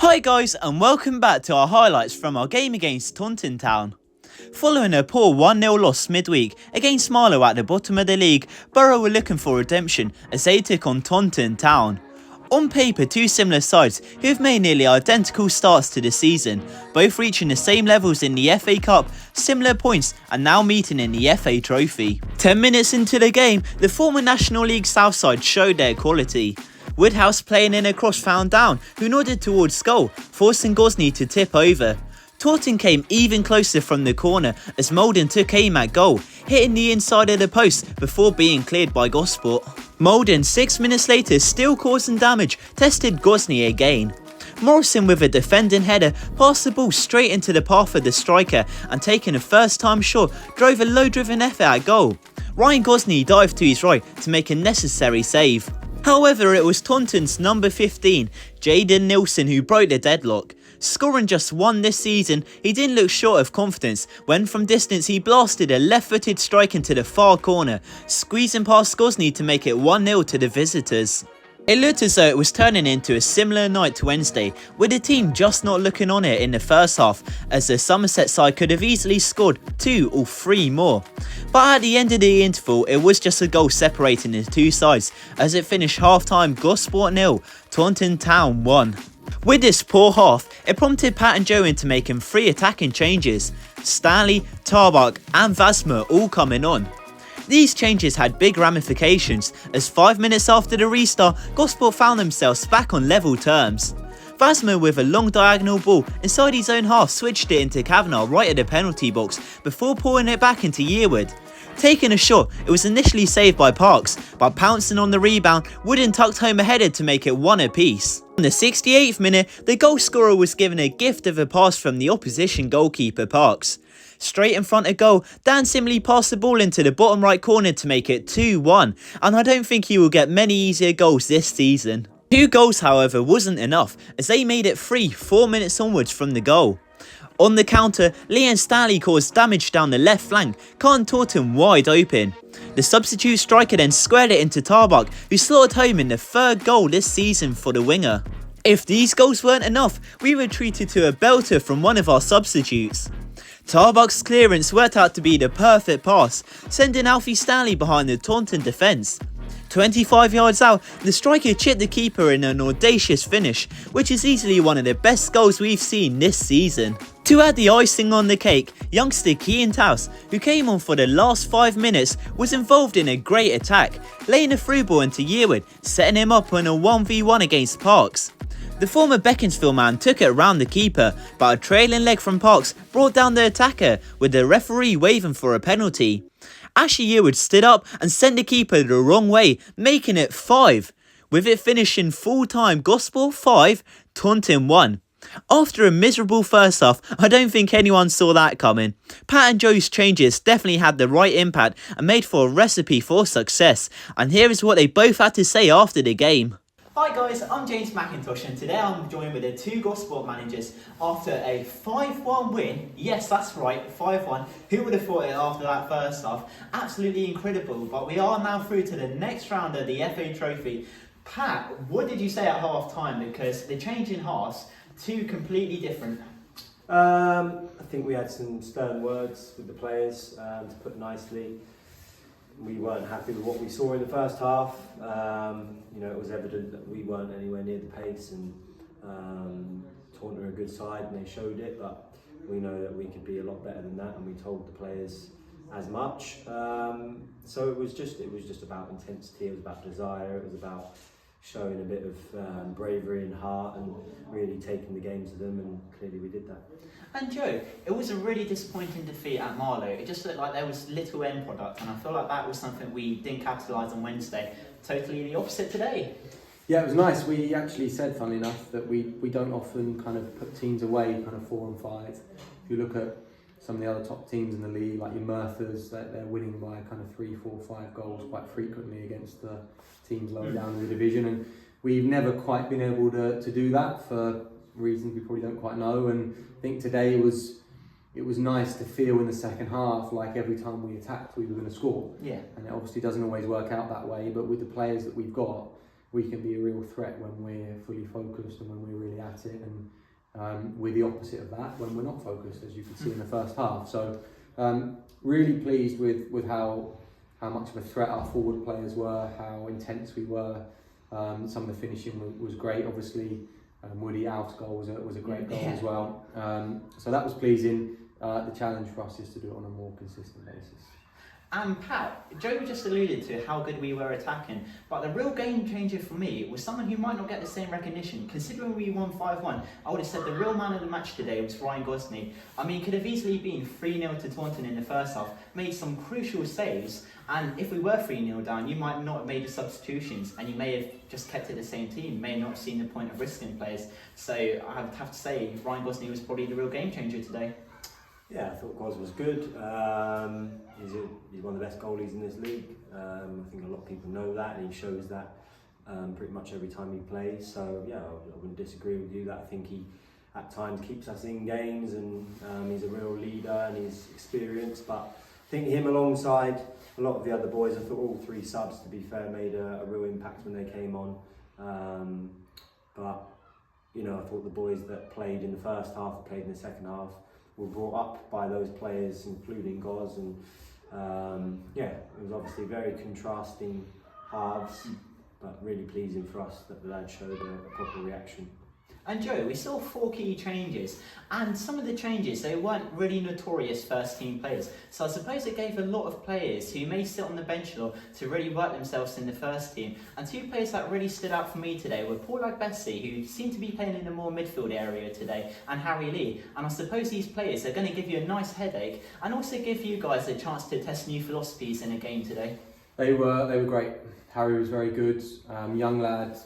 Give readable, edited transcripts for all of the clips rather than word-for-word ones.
Hi guys, and welcome back to our highlights from our game against Taunton Town. Following a poor 1-0 loss midweek against Marlow at the bottom of the league, Borough were looking for redemption as they took on Taunton Town. On paper, two similar sides who have made nearly identical starts to the season, both reaching the same levels in the FA Cup, similar points, and now meeting in the FA Trophy. 10 minutes into the game, the former National League South side showed their quality. Woodhouse playing in a cross found Down, who nodded towards goal, forcing Gosney to tip over. Taunton came even closer from the corner as Molden took aim at goal, hitting the inside of the post before being cleared by Gosport. Molden 6 minutes later, still causing damage, tested Gosney again. Morrison with a defending header passed the ball straight into the path of the striker and taking a first time shot drove a low driven effort at goal. Ryan Gosney dived to his right to make a necessary save. However, it was Taunton's number 15, Jaden Nilsson, who broke the deadlock. Scoring just one this season, he didn't look short of confidence when from distance he blasted a left-footed strike into the far corner, squeezing past Gosney to make it 1-0 to the visitors. It looked as though it was turning into a similar night to Wednesday, with the team just not looking on it in the first half, as the Somerset side could have easily scored 2 or 3 more. But at the end of the interval, it was just a goal separating the two sides, as it finished half-time Gosport 0, Taunton Town 1. With this poor half, it prompted Pat and Joe into making 3 attacking changes, Stanley, Tarbuck and Vasmer all coming on. These changes had big ramifications, as 5 minutes after the restart, Gosport found themselves back on level terms. Vasmer with a long diagonal ball inside his own half switched it into Kavanagh right at the penalty box before pouring it back into Yearwood. Taking a shot, it was initially saved by Parks, but pouncing on the rebound, Wooden tucked home a header to make it 1 apiece. In the 68th minute, the goal scorer was given a gift of a pass from the opposition goalkeeper Parks. Straight in front of goal, Dan simply passed the ball into the bottom right corner to make it 2-1, and I don't think he will get many easier goals this season. 2 goals, however, wasn't enough, as they made it 3 4 minutes onwards from the goal. On the counter, Leon Stanley caused damage down the left flank, cutting Taunton wide open. The substitute striker then squared it into Tarbuck, who slotted home in the 3rd goal this season for the winger. If these goals weren't enough, we were treated to a belter from one of our substitutes. Tarbuck's clearance worked out to be the perfect pass, sending Alfie Stanley behind the Taunton defence. 25 yards out, the striker chipped the keeper in an audacious finish, which is easily one of the best goals we've seen this season. To add the icing on the cake, youngster Kean Taus, who came on for the last 5 minutes, was involved in a great attack, laying a through ball into Yearwood, setting him up on a 1v1 against Parks. The former Beaconsfield man took it around the keeper, but a trailing leg from Parks brought down the attacker, with the referee waving for a penalty. Ashley Yearwood stood up and sent the keeper the wrong way, making it 5, with it finishing full-time Gosport 5, Taunton 1. After a miserable first half, I don't think anyone saw that coming. Pat and Joe's changes definitely had the right impact and made for a recipe for success, and here is what they both had to say after the game. Hi guys, I'm James McIntosh, and today I'm joined with the 2 Gosport managers after a 5-1 win. Yes, that's right, 5-1. Who would have thought it after that first half? Absolutely incredible, but we are now through to the next round of the FA Trophy. Pat, what did you say at half time? Because the change in halves, 2 completely different. I think we had some stern words with the players, to put it nicely. We weren't happy with what we saw in the first half. It was evident that we weren't anywhere near the pace, and Taunton are a good side and they showed it, but we know that we could be a lot better than that, and we told the players as much. So it was just about intensity, it was about desire, it was about showing a bit of bravery and heart and really taking the game to them, and clearly we did that. And Joe, it was a really disappointing defeat at Marlow. It just looked like there was little end product, and I feel like that was something we didn't capitalise on Wednesday. Totally the opposite today. Yeah, it was nice. We actually said, funnily enough, that we don't often kind of put teams away kind of 4 and 5. If you look at some of the other top teams in the league, like your Merthers, they're winning by kind of 3, 4, 5 goals quite frequently against the teams lower down in the division, and we've never quite been able to do that for reasons we probably don't quite know. And I think today it was nice to feel in the second half like every time we attacked we were going to score. Yeah. And it obviously doesn't always work out that way, but with the players that we've got, we can be a real threat when we're fully focused and when we're really at it, and we're the opposite of that when we're not focused, as you can see in the first half. So really pleased with how much of a threat our forward players were, how intense we were. Some of the finishing was great, obviously. Woody Alf's goal was a great goal as well. So that was pleasing. The challenge for us is to do it on a more consistent basis. And Pat, Joe just alluded to how good we were attacking, but the real game changer for me was someone who might not get the same recognition. Considering we won 5-1, I would have said the real man of the match today was Ryan Gosney. I mean, could have easily been 3-0 to Taunton in the first half, made some crucial saves, and if we were 3-0 down, you might not have made the substitutions, and you may have just kept it the same team, you may have not seen the point of risking players. So I would have to say Ryan Gosney was probably the real game changer today. Yeah, I thought Gos was good. He's one of the best goalies in this league. I think a lot of people know that, and he shows that pretty much every time he plays. So yeah, I wouldn't disagree with you that I think he at times keeps us in games, and he's a real leader and he's experienced. But I think him alongside a lot of the other boys, I thought all three subs, to be fair, made a real impact when they came on. But you know, I thought the boys that played in the first half, played in the second half, were brought up by those players, including Goz, and yeah, it was obviously very contrasting halves, but really pleasing for us that the lads showed a proper reaction. And Joe, we saw 4 key changes, and some of the changes, they weren't really notorious first team players. So I suppose it gave a lot of players who may sit on the bench a lot to really work themselves in the first team. And 2 players that really stood out for me today were Paul Bessie, who seemed to be playing in the more midfield area today, and Harry Lee. And I suppose these players are going to give you a nice headache and also give you guys a chance to test new philosophies in a game today. They were great. Harry was very good, young lad.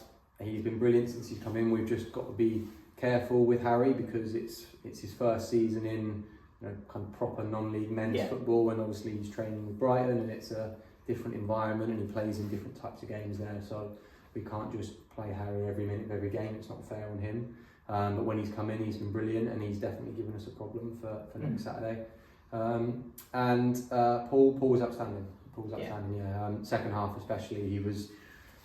He's been brilliant since he's come in. We've just got to be careful with Harry because it's his first season in kind of proper non-league men's football, and obviously he's training with Brighton, and it's a different environment, and he plays in different types of games there. So we can't just play Harry every minute of every game. It's not fair on him. But when he's come in, he's been brilliant, and he's definitely given us a problem for next Saturday. And Paul was outstanding. Second half especially,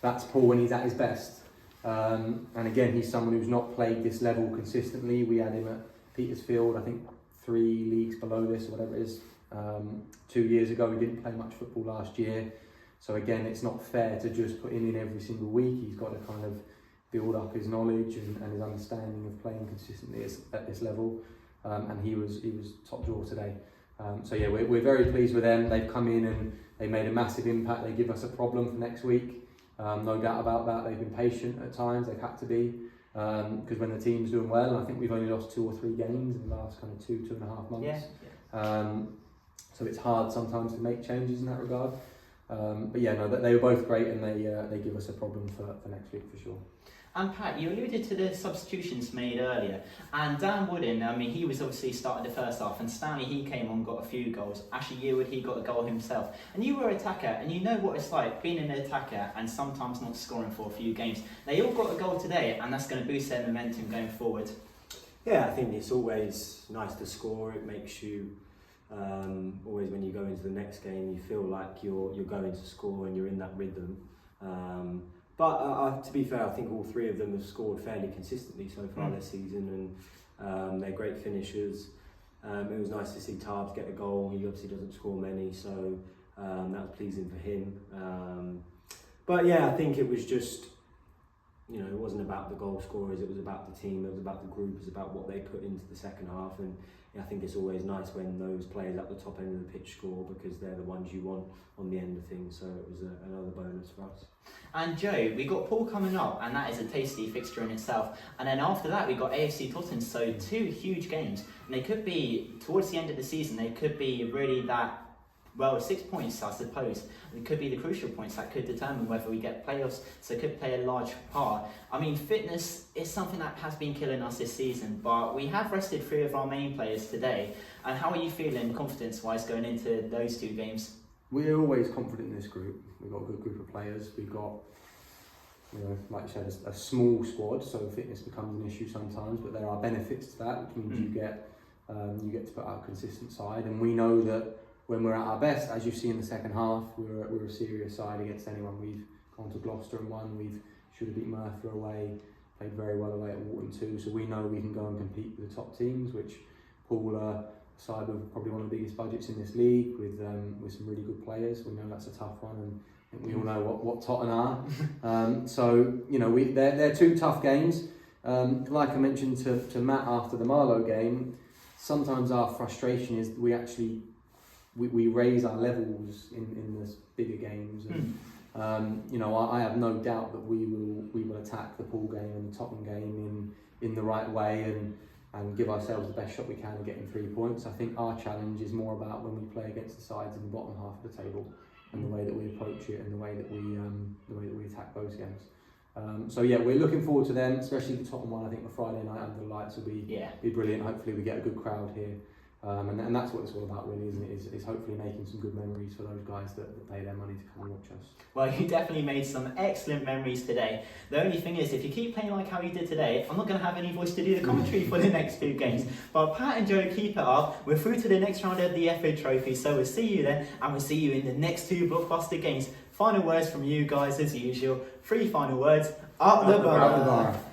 that's Paul when he's at his best. And again, he's someone who's not played this level consistently. We had him at Petersfield, I think 3 leagues below this, or whatever it is, 2 years ago. He didn't play much football last year. So again, it's not fair to just put him in every single week. He's got to kind of build up his knowledge and his understanding of playing consistently at this level. And he was top drawer today. So yeah, we're very pleased with them. They've come in and they made a massive impact. They give us a problem for next week. No doubt about that. They've been patient at times. They've had to be, because when the team's doing well, and I think we've only lost 2 or 3 games in the last kind of 2.5 months. So it's hard sometimes to make changes in that regard. But yeah, no, they were both great, and they give us a problem for next week for sure. And Pat, you alluded to the substitutions made earlier, and Dan Wooden, I mean, he was obviously started the first half, and Stanley, he came on, got a few goals. Ashley Yearwood, he got a goal himself. And you were an attacker, and you know what it's like being an attacker and sometimes not scoring for a few games. They all got a goal today, and that's going to boost their momentum going forward. Yeah, I think it's always nice to score. It makes you, always when you go into the next game, you feel like you're going to score and you're in that rhythm. But to be fair, I think all 3 of them have scored fairly consistently so far this season, and they're great finishers. It was nice to see Tarbs get a goal. He obviously doesn't score many, so that was pleasing for him. But yeah, I think it was just, it wasn't about the goal scorers, it was about the team, it was about the group, it was about what they put into the second half. And I think it's always nice when those players at the top end of the pitch score, because they're the ones you want on the end of things. So it was another bonus for us. And Joe, we got Paul coming up, and that is a tasty fixture in itself. And then after that, we got AFC Taunton. So 2 huge games, and they could be towards the end of the season. They could be really that. Well, 6 points, I suppose. It could be the crucial points that could determine whether we get playoffs, so it could play a large part. I mean, fitness is something that has been killing us this season, but we have rested 3 of our main players today. And how are you feeling confidence-wise going into those 2 games? We're always confident in this group. We've got a good group of players. We've got, like you said, a small squad, so fitness becomes an issue sometimes, but there are benefits to that, which means you get to put out a consistent side. And we know that when we're at our best, as you see in the second half, we're a serious side against anyone. We've gone to Gloucester and won, we've should have beat Merthyr away, played very well away at Wharton too. So we know we can go and compete with the top teams, which Poole are a side with probably one of the biggest budgets in this league with some really good players. We know that's a tough one, and I think we all know what Taunton are. So you know they're two tough games. Like I mentioned to Matt after the Marlow game, sometimes our frustration is we raise our levels in the bigger games, and you know I have no doubt that we will attack the Poole game and the Tottenham game in the right way and give ourselves the best shot we can at getting 3 points. I think our challenge is more about when we play against the sides in the bottom half of the table and the way that we approach it and the way that we attack those games. So yeah, we're looking forward to them, especially the Tottenham one. I think the Friday night under the lights will be brilliant. Hopefully we get a good crowd here, and that's what it's all about, really, isn't it? Is hopefully making some good memories for those guys that pay their money to come and watch us. Well, you definitely made some excellent memories today. The only thing is, if you keep playing like how you did today, I'm not going to have any voice to do the commentary for the next 2 games. But Pat and Joe, keep it up. We're through to the next round of the FA Trophy, so we'll see you then, and we'll see you in the next 2 blockbuster games. Final words from you guys as usual. 3 final words. Up the Borough.